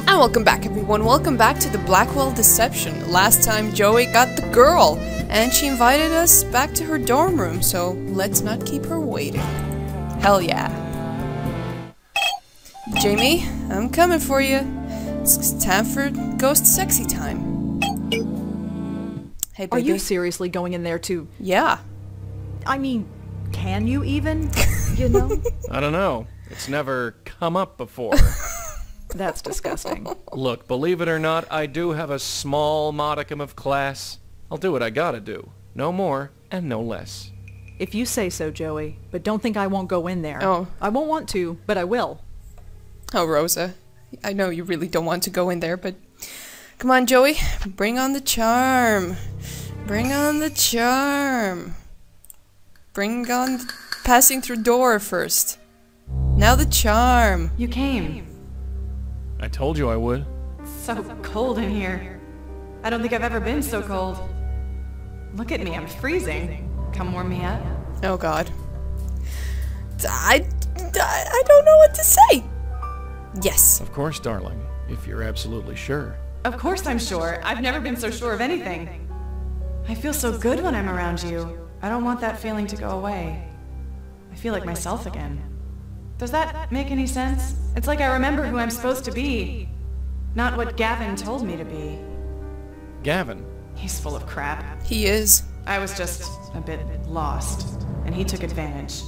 And welcome back, everyone. Welcome back to the Blackwell deception. Last time Joey got the girl, and she invited us back to her dorm room, so let's not keep her waiting. Hell yeah. Jamie, I'm coming for you. It's time for ghost sexy time. Hey, baby. Are you seriously going in there to... Yeah. I mean, can you even? You know? I don't know. It's never come up before. That's disgusting. Look, believe it or not, I do have a small modicum of class. I'll do what I gotta do. No more and no less. If you say so, Joey. But don't think I won't go in there. Oh. I won't want to, but I will. Oh, Rosa. I know you really don't want to go in there, but... Come on, Joey. Bring on the charm. Bring on the charm. Bring on passing through door first. Now the charm. You came. I told you I would. So cold in here. I don't think I've ever been so cold. Look at me, I'm freezing. Come warm me up. Oh, God. I don't know what to say. Yes. Of course, darling. If you're absolutely sure. Of course I'm sure. I've never been so sure of anything. I feel so good when I'm around you. I don't want that feeling to go away. I feel like myself again. Does that make any sense? It's like I remember who I'm supposed to be, not what Gavin told me to be. Gavin? He's full of crap. He is. I was just a bit lost, and he took advantage.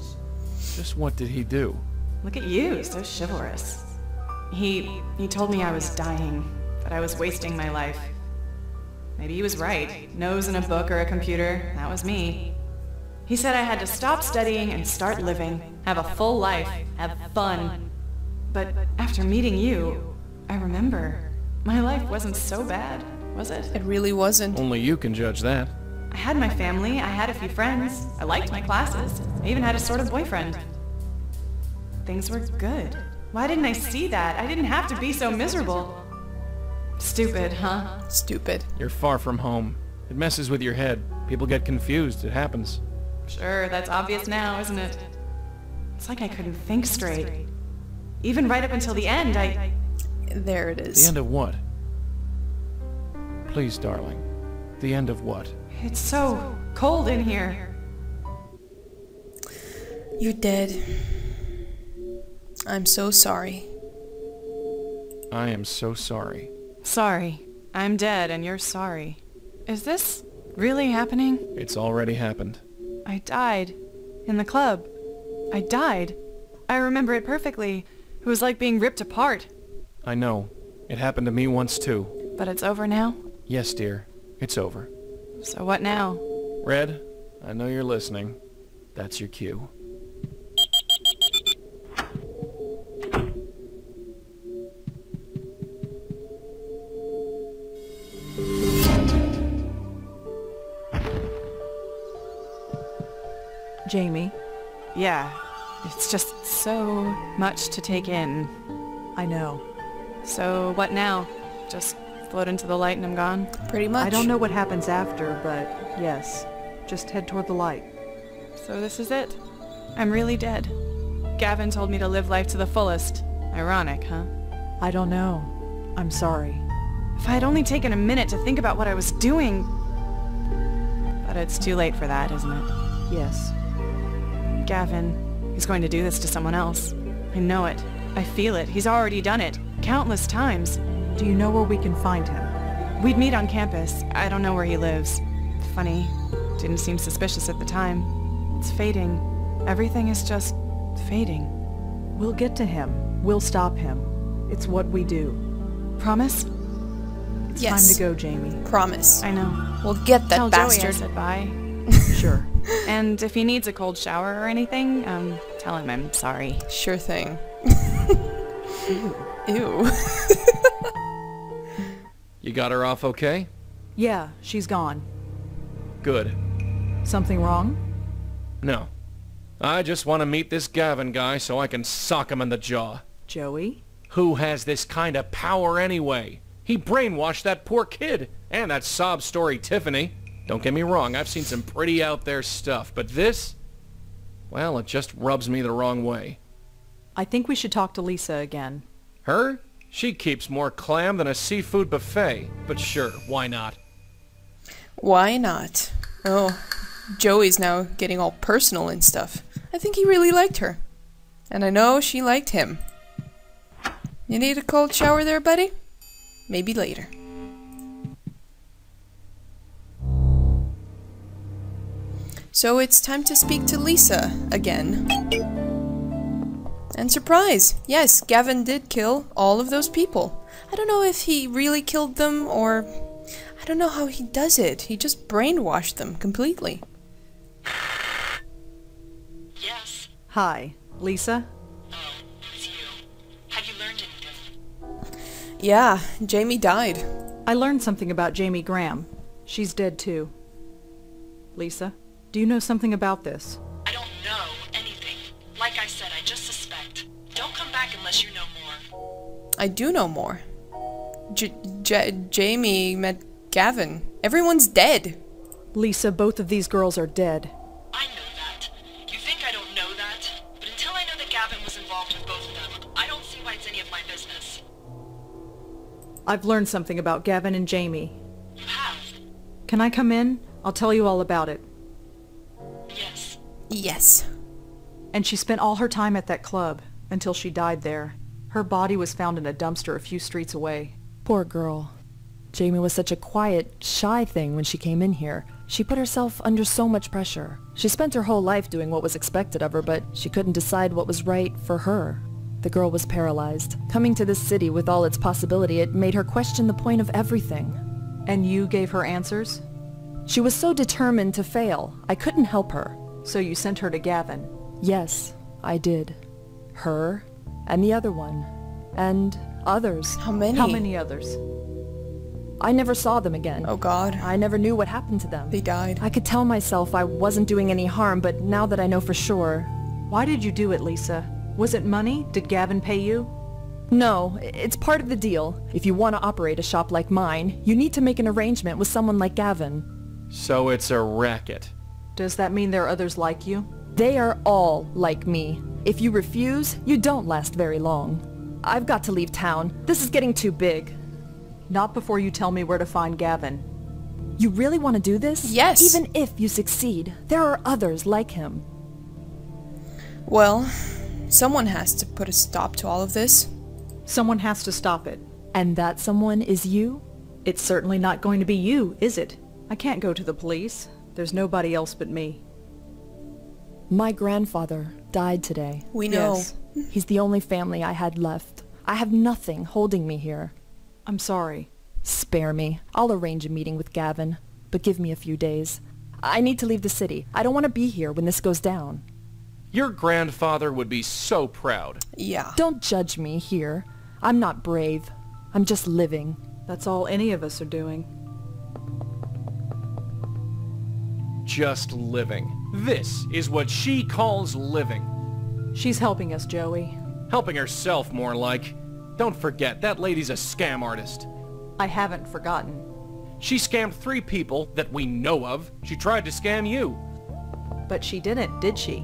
Just what did he do? Look at you, so chivalrous. He told me I was dying, that I was wasting my life. Maybe he was right. Nose in a book or a computer, that was me. He said I had to stop studying and start living, have a full life, have fun. But after meeting you, I remember, my life wasn't so bad, was it? It really wasn't. Only you can judge that. I had my family, I had a few friends, I liked my classes, I even had a sort of boyfriend. Things were good. Why didn't I see that? I didn't have to be so miserable. Stupid, huh? Stupid. You're far from home. It messes with your head. People get confused. It happens. Sure, that's obvious now, isn't it? It's like I couldn't think straight. Even right up until the end, There it is. The end of what? Please, darling. The end of what? It's so cold in here. You're dead. I'm so sorry. I am so sorry. Sorry. I'm dead and you're sorry. Is this really happening? It's already happened. I died. In the club. I died. I remember it perfectly. It was like being ripped apart. I know. It happened to me once too. But it's over now? Yes, dear. It's over. So what now? Red, I know you're listening. That's your cue. Jamie. Yeah. It's just so much to take in. I know. So what now? Just float into the light and I'm gone? Pretty much. I don't know what happens after, but yes. Just head toward the light. So this is it? I'm really dead. Gavin told me to live life to the fullest. Ironic, huh? I don't know. I'm sorry. If I had only taken a minute to think about what I was doing... But it's too late for that, isn't it? Yes. Gavin, he's going to do this to someone else. I know it. I feel it. He's already done it. Countless times. Do you know where we can find him? We'd meet on campus. I don't know where he lives. Funny. Didn't seem suspicious at the time. It's fading. Everything is just fading. We'll get to him. We'll stop him. It's what we do. Promise? It's Yes. time to go, Jamie. Promise. I know. We'll get that Tell Joey I bastard. said bye. Sure. And if he needs a cold shower or anything, tell him I'm sorry. Sure thing. Ew. You got her off okay? Yeah, she's gone. Good. Something wrong? No. I just want to meet this Gavin guy so I can sock him in the jaw. Joey? Who has this kind of power anyway? He brainwashed that poor kid. And that sob story Tiffany. Don't get me wrong, I've seen some pretty out there stuff. But this? Well, it just rubs me the wrong way. I think we should talk to Lisa again. Her? She keeps more clam than a seafood buffet, but sure, why not? Why not? Oh, Joey's now getting all personal and stuff. I think he really liked her. And I know she liked him. You need a cold shower there, buddy? Maybe later. So it's time to speak to Lisa again. And surprise! Yes, Gavin did kill all of those people. I don't know if he really killed them or... I don't know how he does it. He just brainwashed them completely. Yes. Hi, Lisa? Oh, it's you. Have you learned anything? Yeah, Jamie died. I learned something about Jamie Graham. She's dead too. Lisa, do you know something about this? I don't know anything. Like I said, I just suspect. Don't come back unless you know more. I do know more. Jamie met Gavin. Everyone's dead. Lisa, both of these girls are dead. I know that. You think I don't know that? But until I know that Gavin was involved with both of them, I don't see why it's any of my business. I've learned something about Gavin and Jamie. You have? Can I come in? I'll tell you all about it. Yes. Yes. And she spent all her time at that club, until she died there. Her body was found in a dumpster a few streets away. Poor girl. Jamie was such a quiet, shy thing when she came in here. She put herself under so much pressure. She spent her whole life doing what was expected of her, but she couldn't decide what was right for her. The girl was paralyzed. Coming to this city with all its possibility, it made her question the point of everything. And you gave her answers? She was so determined to fail, I couldn't help her. So you sent her to Gavin? Yes, I did. Her, and the other one. And others. How many? How many others? I never saw them again. Oh God. I never knew what happened to them. They died. I could tell myself I wasn't doing any harm, but now that I know for sure... Why did you do it, Lisa? Was it money? Did Gavin pay you? No, it's part of the deal. If you want to operate a shop like mine, you need to make an arrangement with someone like Gavin. So it's a racket. Does that mean there are others like you? They are all like me. If you refuse, you don't last very long. I've got to leave town. This is getting too big. Not before you tell me where to find Gavin. You really want to do this? Yes. Even if you succeed, there are others like him. Well, someone has to put a stop to all of this. Someone has to stop it. And that someone is you? It's certainly not going to be you, is it? I can't go to the police. There's nobody else but me. My grandfather died today. We know. Yes. He's the only family I had left. I have nothing holding me here. I'm sorry. Spare me. I'll arrange a meeting with Gavin, but give me a few days. I need to leave the city. I don't want to be here when this goes down. Your grandfather would be so proud. Yeah. Don't judge me here. I'm not brave. I'm just living. That's all any of us are doing. Just living. This is what she calls living. She's helping us, Joey. Helping herself, more like. Don't forget, that lady's a scam artist. I haven't forgotten. She scammed 3 people that we know of. She tried to scam you. But she didn't, did she?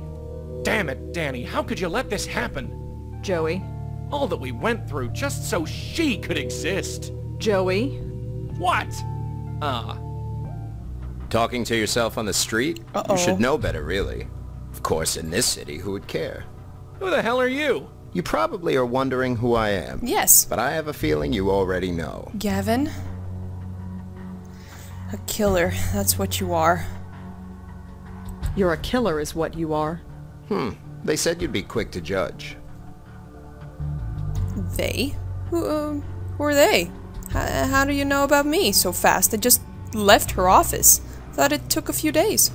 Damn it, Danny, how could you let this happen? Joey? All that we went through just so she could exist. Joey? What? Talking to yourself on the street? Uh-oh. You should know better, really. Of course, in this city, who would care? Who the hell are you? You probably are wondering who I am. Yes. But I have a feeling you already know. Gavin? A killer. That's what you are. You're a killer is what you are. They said you'd be quick to judge. They? Who are they? How do you know about me so fast? I just left her office. Thought it took a few days.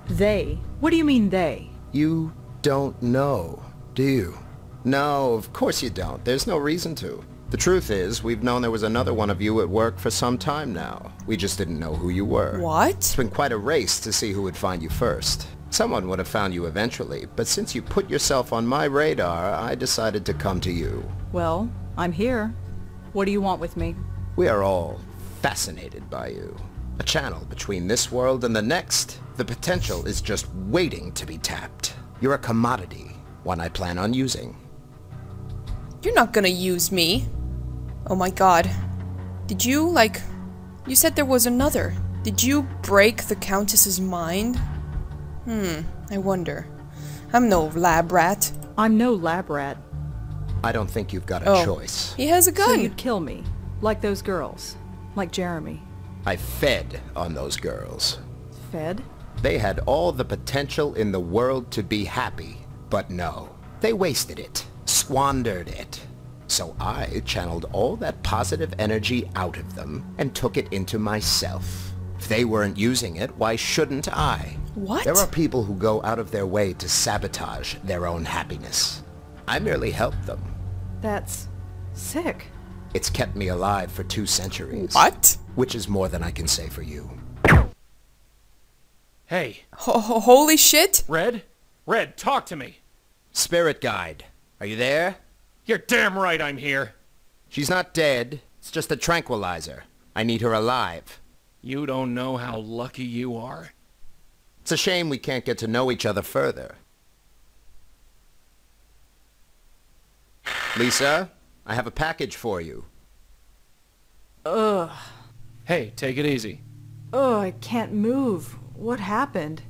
They? What do you mean they? You don't know, do you? No, of course you don't. There's no reason to. The truth is, we've known there was another one of you at work for some time now. We just didn't know who you were. It's What? been quite a race to see who would find you first. Someone would have found you eventually, but since you put yourself on my radar, I decided to come to you. Well, I'm here. What do you want with me? We are all fascinated by you. A channel between this world and the next. The potential is just waiting to be tapped. You're a commodity, one I plan on using. You're not gonna use me. Oh my god. Did you, like... You said there was another. Did you break the Countess's mind? I wonder. I'm no lab rat. I'm no lab rat. I don't think you've got a choice. He has a gun. So you'd kill me, like those girls, like Jeremy. I fed on those girls. Fed? They had all the potential in the world to be happy, but no. They wasted it, squandered it. So I channeled all that positive energy out of them and took it into myself. If they weren't using it, why shouldn't I? What? There are people who go out of their way to sabotage their own happiness. I merely helped them. That's sick. It's kept me alive for 2 centuries. What? Which is more than I can say for you. Hey. Holy shit? Red? Red, talk to me. Spirit guide, are you there? You're damn right I'm here. She's not dead. It's just a tranquilizer. I need her alive. You don't know how lucky you are. It's a shame we can't get to know each other further. Lisa, I have a package for you. Ugh. Hey, take it easy. Ugh, I can't move. What happened?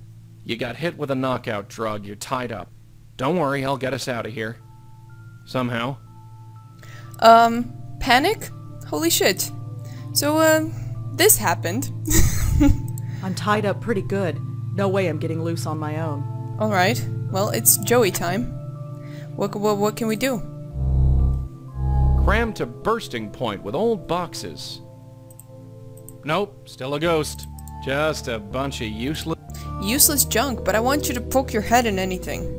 You got hit with a knockout drug. You're tied up. Don't worry, I'll get us out of here. Somehow. Panic? Holy shit. So, this happened. I'm tied up pretty good. No way I'm getting loose on my own. Alright. Well, it's Joey time. What can we do? Crammed to bursting point with old boxes. Nope, still a ghost. Just a bunch of Useless junk, but I want you to poke your head in anything.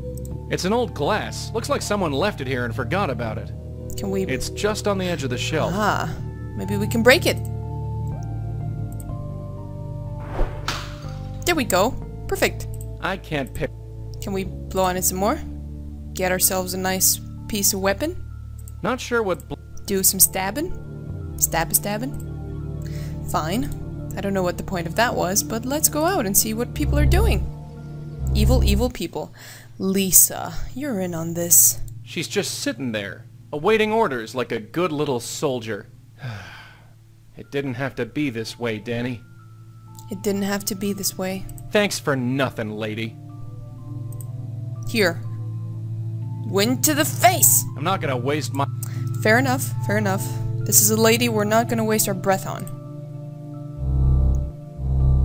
It's an old glass. Looks like someone left it here and forgot about it. Can we... It's just on the edge of the shelf. Ah, maybe we can break it. There we go. Perfect. I can't pick... Can we blow on it some more? Get ourselves a nice piece of weapon? Not sure what... Do some stabbing? Stabbing? Fine. I don't know what the point of that was, but let's go out and see what people are doing. Evil people. Lisa, you're in on this. She's just sitting there, awaiting orders like a good little soldier. It didn't have to be this way, Danny. It didn't have to be this way. Thanks for nothing, lady. Here. Wind to the face! I'm not gonna waste my... Fair enough. This is a lady we're not gonna waste our breath on.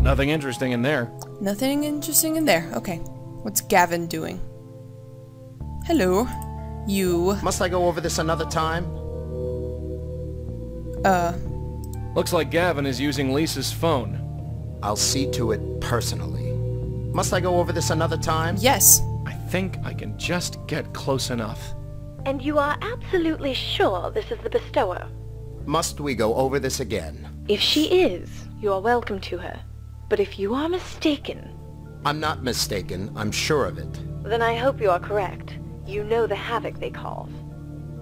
Nothing interesting in there. Nothing interesting in there. Okay. What's Gavin doing? Hello. You. Must I go over this another time? Looks like Gavin is using Lisa's phone. I'll see to it personally. Must I go over this another time? Yes. I think I can just get close enough. And you are absolutely sure this is the bestower? Must we go over this again? If she is, you are welcome to her. But if you are mistaken... I'm not mistaken. I'm sure of it. Then I hope you are correct. You know the havoc they cause.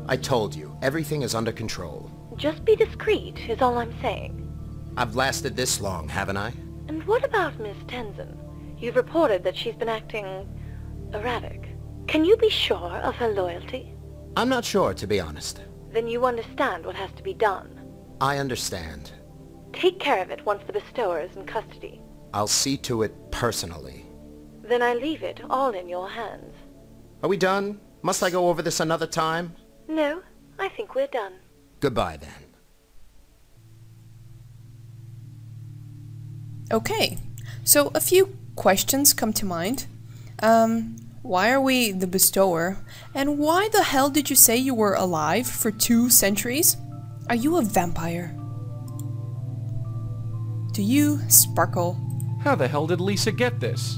I told you, everything is under control. Just be discreet, is all I'm saying. I've lasted this long, haven't I? And what about Miss Tenzin? You've reported that she's been acting... erratic. Can you be sure of her loyalty? I'm not sure, to be honest. Then you understand what has to be done. I understand. Take care of it once the bestower is in custody. I'll see to it personally. Then I leave it all in your hands. Are we done? Must I go over this another time? No, I think we're done. Goodbye, then. Okay. So a few questions come to mind. Why are we the bestower? And why the hell did you say you were alive for 2 centuries? Are you a vampire? Do you sparkle? How the hell did Lisa get this?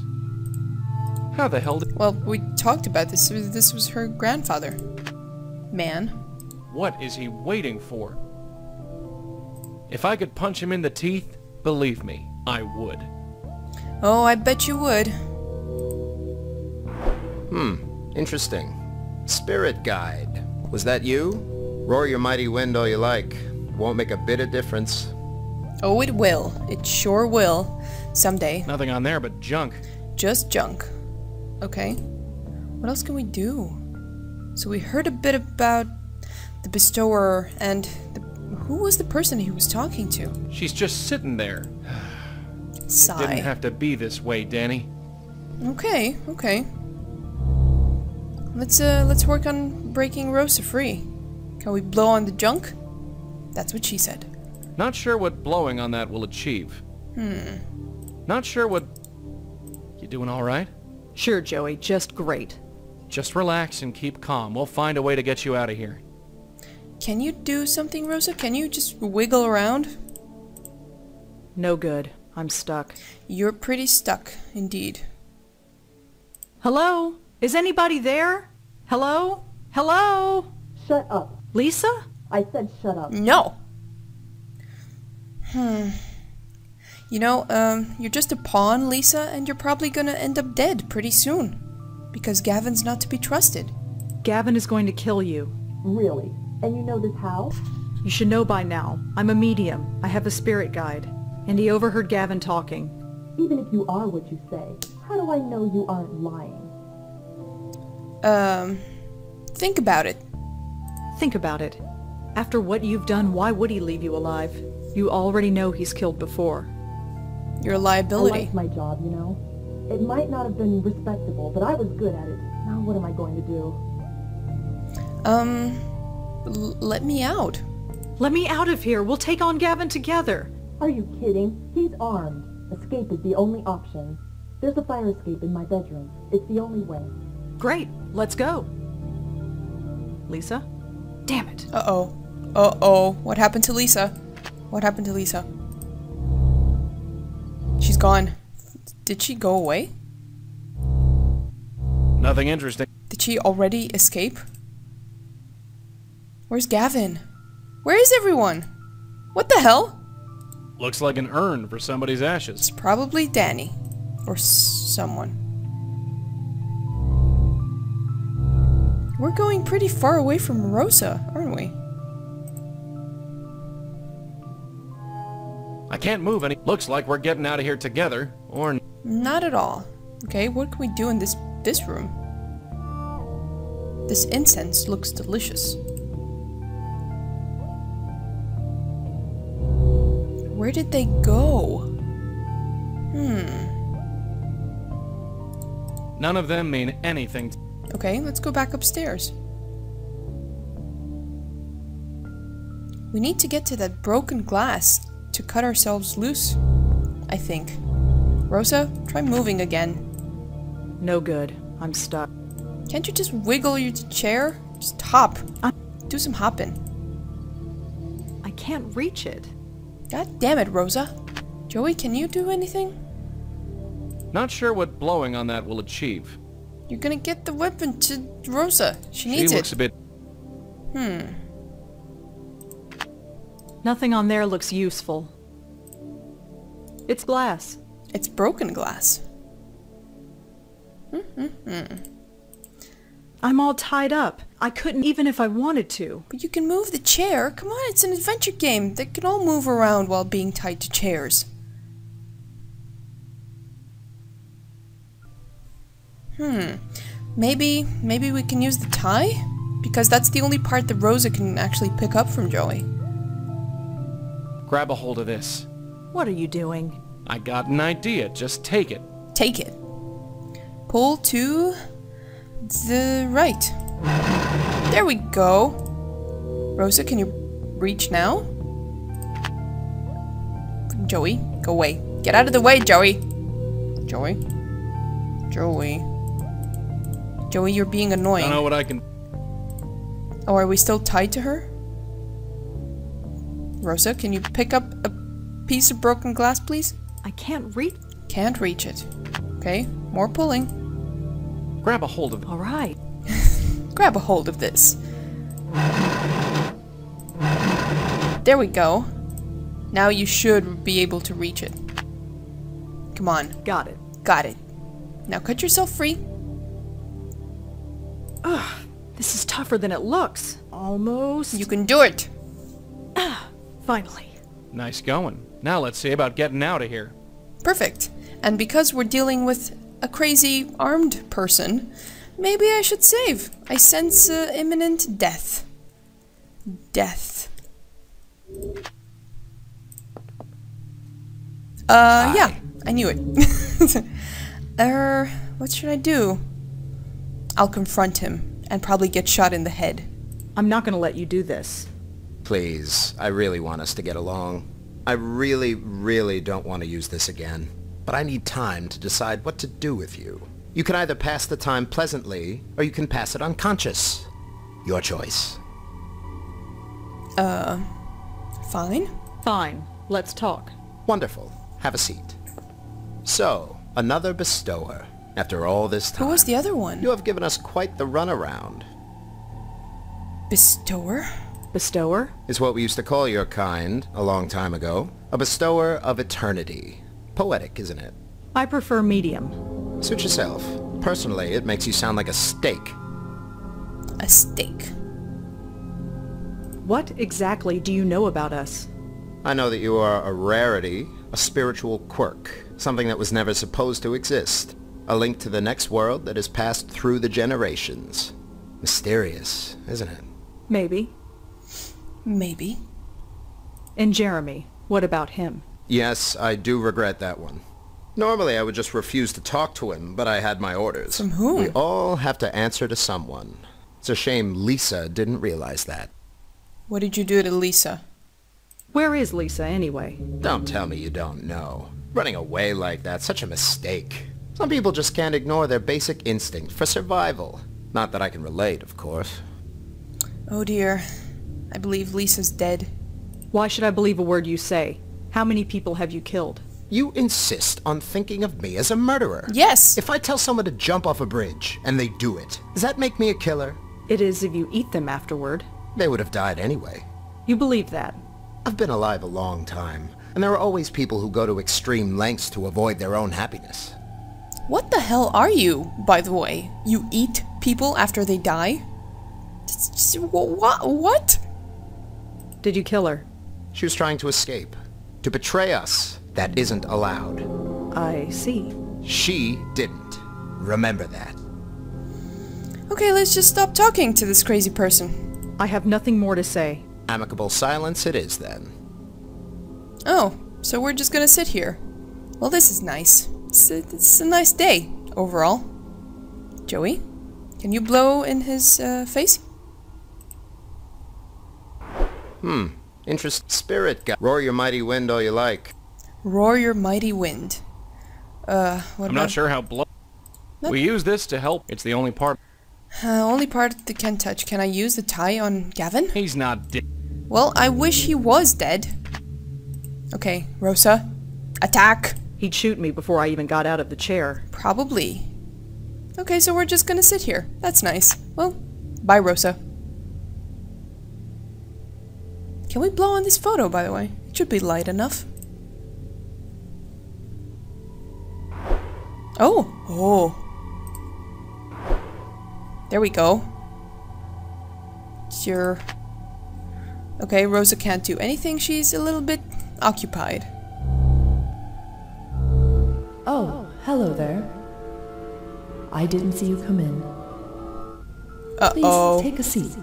How the hell did... Well, we talked about this. This was her grandfather. Man. What is he waiting for? If I could punch him in the teeth, believe me, I would. Oh, I bet you would. Interesting. Spirit guide. Was that you? Roar your mighty wind all you like. Won't make a bit of difference. Oh, it will. It sure will. Someday. Nothing on there but junk. Just junk. Okay. What else can we do? So we heard a bit about the bestower and Who was the person he was talking to? She's just sitting there. Sigh. It didn't have to be this way, Danny. Okay, okay. Let's work on breaking Rosa free. Can we blow on the junk? That's what she said. Not sure what blowing on that will achieve. Not sure what... You doing all right? Sure, Joey, just great. Just relax and keep calm. We'll find a way to get you out of here. Can you do something, Rosa? Can you just wiggle around? No good. I'm stuck. You're pretty stuck, indeed. Hello? Is anybody there? Hello? Hello? Shut up. Lisa? I said shut up. No! You know, you're just a pawn, Lisa, and you're probably gonna end up dead pretty soon. Because Gavin's not to be trusted. Gavin is going to kill you. Really? And you know this how? You should know by now. I'm a medium. I have a spirit guide. And he overheard Gavin talking. Even if you are what you say, how do I know you aren't lying? Think about it. Think about it. After what you've done, why would he leave you alive? You already know he's killed before. You're a I liability. liked my job, you know? It might not have been respectable, but I was good at it. Now what am I going to do? Let me out. Let me out of here. We'll take on Gavin together. Are you kidding? He's armed. Escape is the only option. There's a fire escape in my bedroom. It's the only way. Great. Let's go. Lisa? Damn it. Uh-oh. Uh-oh. What happened to Lisa? What happened to Lisa? She's gone. Did she go away? Nothing interesting. Did she already escape? Where's Gavin? Where is everyone? What the hell? Looks like an urn for somebody's ashes. It's probably Danny. Or someone. We're going pretty far away from Rosa, aren't we? I can't move any. Looks like we're getting out of here together, or... Not at all. Okay, what can we do in this room? This incense looks delicious. Where did they go? None of them mean anything. Okay, let's go back upstairs. We need to get to that broken glass to cut ourselves loose, I think. Rosa, try moving again. No good. I'm stuck. Can't you just wiggle your chair? Just hop. Do some hopping. I can't reach it. God damn it, Rosa. Joey, can you do anything? Not sure what blowing on that will achieve. You're gonna get the weapon to Rosa. She needs She looks it. a bit... Nothing on there looks useful. It's glass. It's broken glass. I'm all tied up. I couldn't even if I wanted to. But you can move the chair. Come on, it's an adventure game. They can all move around while being tied to chairs. Maybe we can use the tie? Because that's the only part that Rosa can actually pick up from Joey. Grab a hold of this. What are you doing? I got an idea. Just take it. Take it. Pull to the right. There we go. Rosa, can you reach now? Joey, go away. Get out of the way, Joey. Joey? Joey. Joey, you're being annoying. I don't know what I can... Oh, are we still tied to her? Rosa, can you pick up a piece of broken glass, please? I can't reach... Can't reach it. Okay, more pulling. Grab a hold of it. All right. Grab a hold of this. There we go. Now you should be able to reach it. Come on. Got it. Got it. Now cut yourself free. Ugh, this is tougher than it looks. Almost. You can do it. Finally. Nice going. Now let's see about getting out of here. Perfect. And because we're dealing with a crazy armed person, maybe I should save. I sense imminent death. Death. Yeah, I knew it. What should I do? I'll confront him and probably get shot in the head. I'm not gonna let you do this. Please, I really want us to get along. I really, really don't want to use this again. But I need time to decide what to do with you. You can either pass the time pleasantly, or you can pass it unconscious. Your choice. Fine. Fine. Let's talk. Wonderful. Have a seat. So, another bestower. After all this time. Who was the other one? You have given us quite the runaround. Bestower? Bestower? Is what we used to call your kind a long time ago. A bestower of eternity. Poetic, isn't it? I prefer medium. Suit yourself. Personally, it makes you sound like a steak. A steak. What exactly do you know about us? I know that you are a rarity, a spiritual quirk, something that was never supposed to exist. A link to the next world that has passed through the generations. Mysterious, isn't it? Maybe. Maybe. And Jeremy, what about him? Yes, I do regret that one. Normally I would just refuse to talk to him, but I had my orders. From whom? We all have to answer to someone. It's a shame Lisa didn't realize that. What did you do to Lisa? Where is Lisa, anyway? Don't tell me you don't know. Running away like that's such a mistake. Some people just can't ignore their basic instinct for survival. Not that I can relate, of course. Oh dear. I believe Lisa's dead. Why should I believe a word you say? How many people have you killed? You insist on thinking of me as a murderer. Yes! If I tell someone to jump off a bridge, and they do it, does that make me a killer? It is if you eat them afterward. They would have died anyway. You believe that? I've been alive a long time, and there are always people who go to extreme lengths to avoid their own happiness. What the hell are you, by the way? You eat people after they die? What? Did you kill her? She was trying to escape. To betray us, that isn't allowed. I see. She didn't. Remember that. Okay, let's just stop talking to this crazy person. I have nothing more to say. Amicable silence it is, then. Oh, so we're just gonna sit here. Well, this is nice. It's a nice day, overall. Joey, can you blow in his face? Interest spirit guy. Roar your mighty wind all you like. Roar your mighty wind. What I'm not sure how blow... We use this to help. It's the only part... only part that can touch. Can I use the tie on Gavin? He's not dead. Well, I wish he was dead. Okay, Rosa. Attack! He'd shoot me before I even got out of the chair. Probably. Okay, so we're just gonna sit here. That's nice. Well, bye, Rosa. Can we blow on this photo, by the way? It should be light enough. Oh! Oh! There we go. It's your... Okay, Rosa can't do anything. She's a little bit occupied. Oh, hello there. I didn't see you come in. Uh-oh. Please take a seat.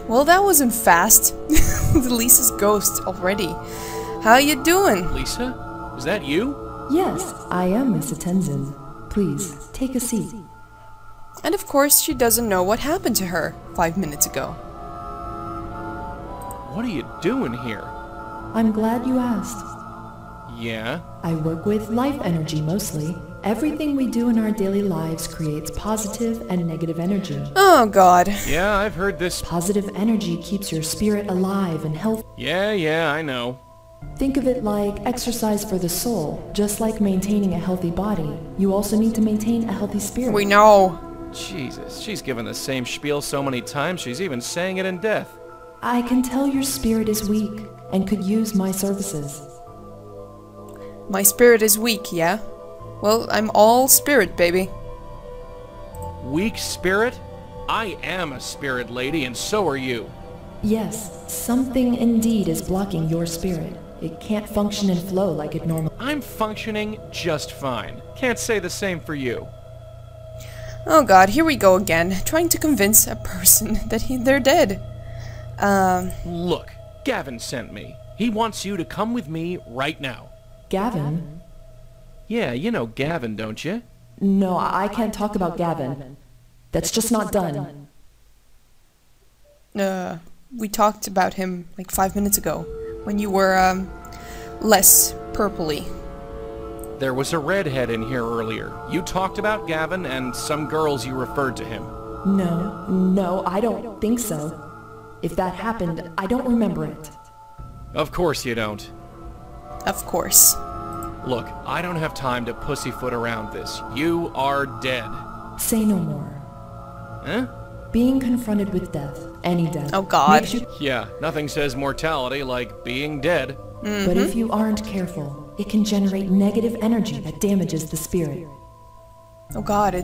Well, that wasn't fast. Lisa's ghost already. How you doing? Lisa? Is that you? Yes, I am Mr. Tenzin. Please, take a seat. And of course, she doesn't know what happened to her 5 minutes ago. What are you doing here? I'm glad you asked. Yeah? I work with life energy mostly. Everything we do in our daily lives creates positive and negative energy. Oh god. Yeah, I've heard this. Positive energy keeps your spirit alive and healthy. Yeah, I know. Think of it like exercise for the soul. Just like maintaining a healthy body, you also need to maintain a healthy spirit. We know. Jesus, she's given the same spiel so many times, she's even saying it in death. I can tell your spirit is weak and could use my services. My spirit is weak, yeah? Well, I'm all spirit, baby. Weak spirit? I am a spirit lady, and so are you. Yes, something indeed is blocking your spirit. It can't function and flow like it normally. I'm functioning just fine. Can't say the same for you. Oh god, here we go again, trying to convince a person that they're dead. Look, Gavin sent me. He wants you to come with me right now. Gavin? Yeah, you know Gavin, don't you? No, I can't talk about Gavin. That's just not done. We talked about him like 5 minutes ago, when you were, less purpley. There was a redhead in here earlier. You talked about Gavin and some girls you referred to him. No, I don't think so. If that happened, I don't remember it. Of course you don't. Of course. Look, I don't have time to pussyfoot around this. You are dead. Say no more. Huh? Being confronted with death, any death. Oh God. Makes you... Yeah, nothing says mortality like being dead. But if you aren't careful, it can generate negative energy that damages the spirit. Oh God,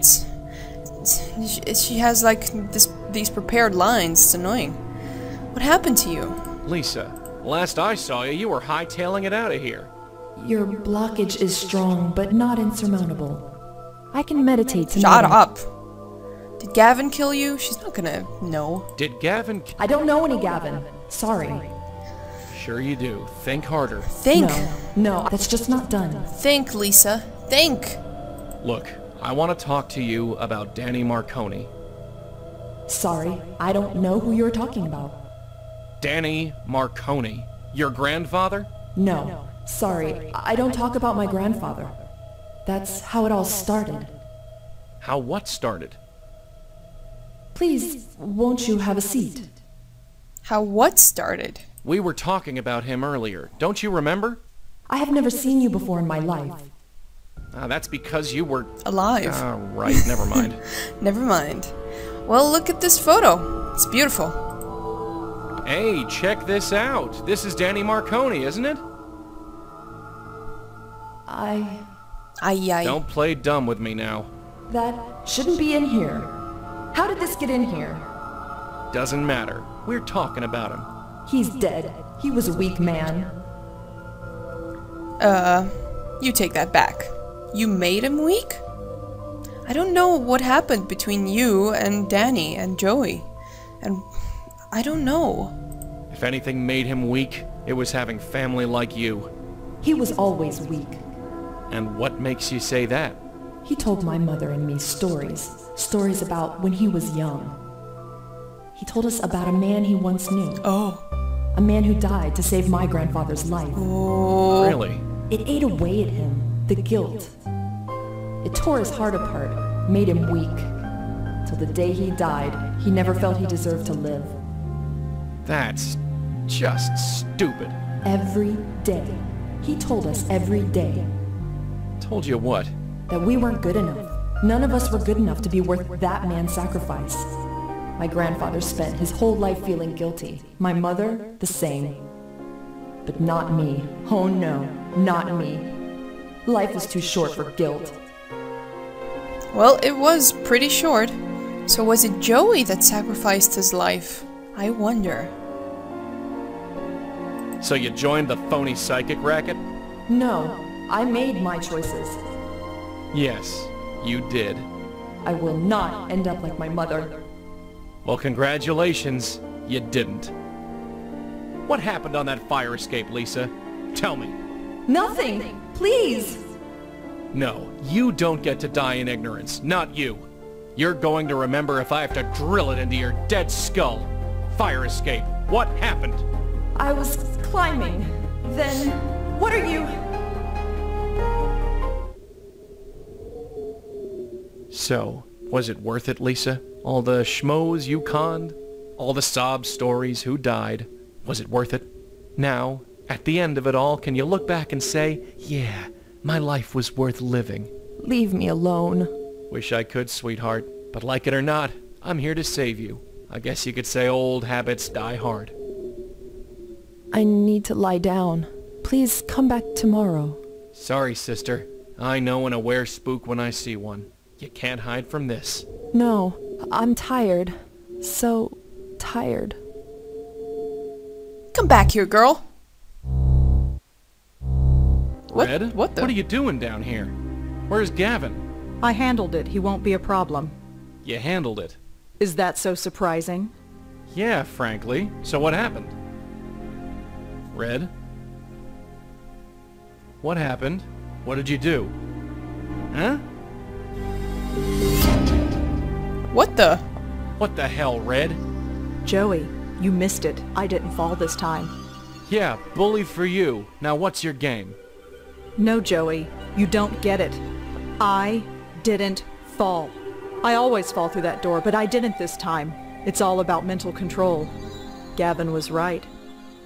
she has like these prepared lines. It's annoying. What happened to you? Lisa, last I saw you, you were hightailing it out of here. Your blockage is strong, but not insurmountable. I can meditate tonight. Shut up. Did Gavin kill you? She's not gonna know. Did Gavin... I don't know any Gavin. Sorry. Sure you do. Think harder. Think. No, that's just not done. Think, Lisa. Think. Look, I want to talk to you about Danny Marconi. Sorry, I don't know who you're talking about. Danny Marconi. Your grandfather? No, sorry, I don't talk about my grandfather. That's how it all started. How what started? Please, won't you have a seat? How what started? We were talking about him earlier. Don't you remember? I have never seen you before in my life. That's because you were... alive. Right, never mind. Never mind. Well, look at this photo. It's beautiful. Hey, check this out. This is Danny Marconi, isn't it? Don't play dumb with me now. That shouldn't be in here. How did this get in here? Doesn't matter. We're talking about him. He's dead. He was a weak man. You take that back. You made him weak? I don't know what happened between you and Danny and Joey. And I don't know. If anything made him weak, it was having family like you. He was always weak. And what makes you say that? He told my mother and me stories. Stories about when he was young. He told us about a man he once knew. Oh. A man who died to save my grandfather's life. Oh. Really? It ate away at him, the guilt. It tore his heart apart, made him weak. Till the day he died, he never felt he deserved to live. That's just stupid. Every day. He told us every day. Told you what? That we weren't good enough. None of us were good enough to be worth that man's sacrifice. My grandfather spent his whole life feeling guilty. My mother, the same. But not me. Oh no, not me. Life was too short for guilt. Well, it was pretty short. So was it Joey that sacrificed his life? I wonder. So you joined the phony psychic racket? No, I made my choices. Yes, you did. I will not end up like my mother. Well, congratulations, you didn't. What happened on that fire escape, Lisa? Tell me. Nothing! Please! No, you don't get to die in ignorance. Not you. You're going to remember if I have to drill it into your dead skull. Fire escape. What happened? I was climbing. Then... What are you... So, was it worth it, Lisa? All the schmoes you conned? All the sob stories, who died? Was it worth it? Now, at the end of it all, can you look back and say, yeah, my life was worth living? Leave me alone. Wish I could, sweetheart. But like it or not, I'm here to save you. I guess you could say old habits die hard. I need to lie down. Please come back tomorrow. Sorry, sister. I know an aware spook when I see one. You can't hide from this. No, I'm tired. So tired. Come back here, girl. Red? What the? What are you doing down here? Where's Gavin? I handled it. He won't be a problem. You handled it. Is that so surprising? Yeah, frankly. So what happened? Red? What happened? What did you do? Huh? What the? What the hell, Red? Joey, you missed it. I didn't fall this time. Yeah, bully for you. Now what's your game? No, Joey, you don't get it. I didn't fall. I always fall through that door, but I didn't this time. It's all about mental control. Gavin was right.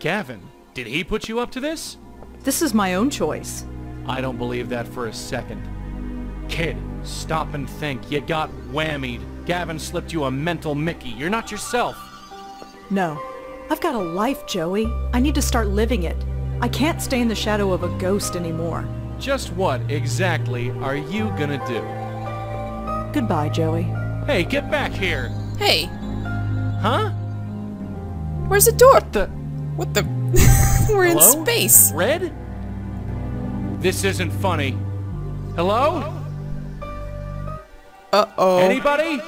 Gavin? Did he put you up to this? This is my own choice. I don't believe that for a second. Kid, stop and think. You got whammied. Gavin slipped you a mental Mickey. You're not yourself. No. I've got a life, Joey. I need to start living it. I can't stay in the shadow of a ghost anymore. Just what exactly are you gonna do? Goodbye, Joey. Hey, get back here! Hey, Huh? where's the door? What the... We're Hello? in space. Red? This isn't funny. Hello? Uh-oh. Anybody?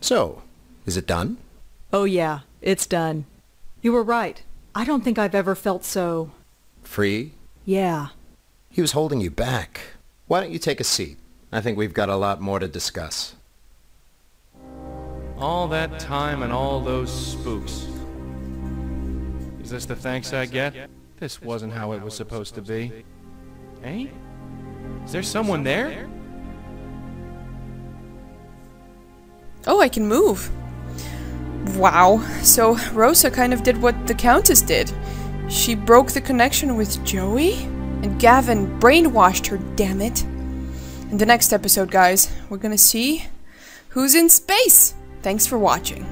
So, is it done? Oh yeah, it's done. You were right. I don't think I've ever felt so... Free? Yeah. He was holding you back. Why don't you take a seat? I think we've got a lot more to discuss. All that time and all those spooks. Is this the thanks I get? This wasn't how it was supposed to be. Eh? Is there someone there? Oh, I can move. Wow. So Rosa kind of did what the Countess did. She broke the connection with Joey? And Gavin brainwashed her, damn it. In the next episode, guys, we're gonna see who's in space. Thanks for watching.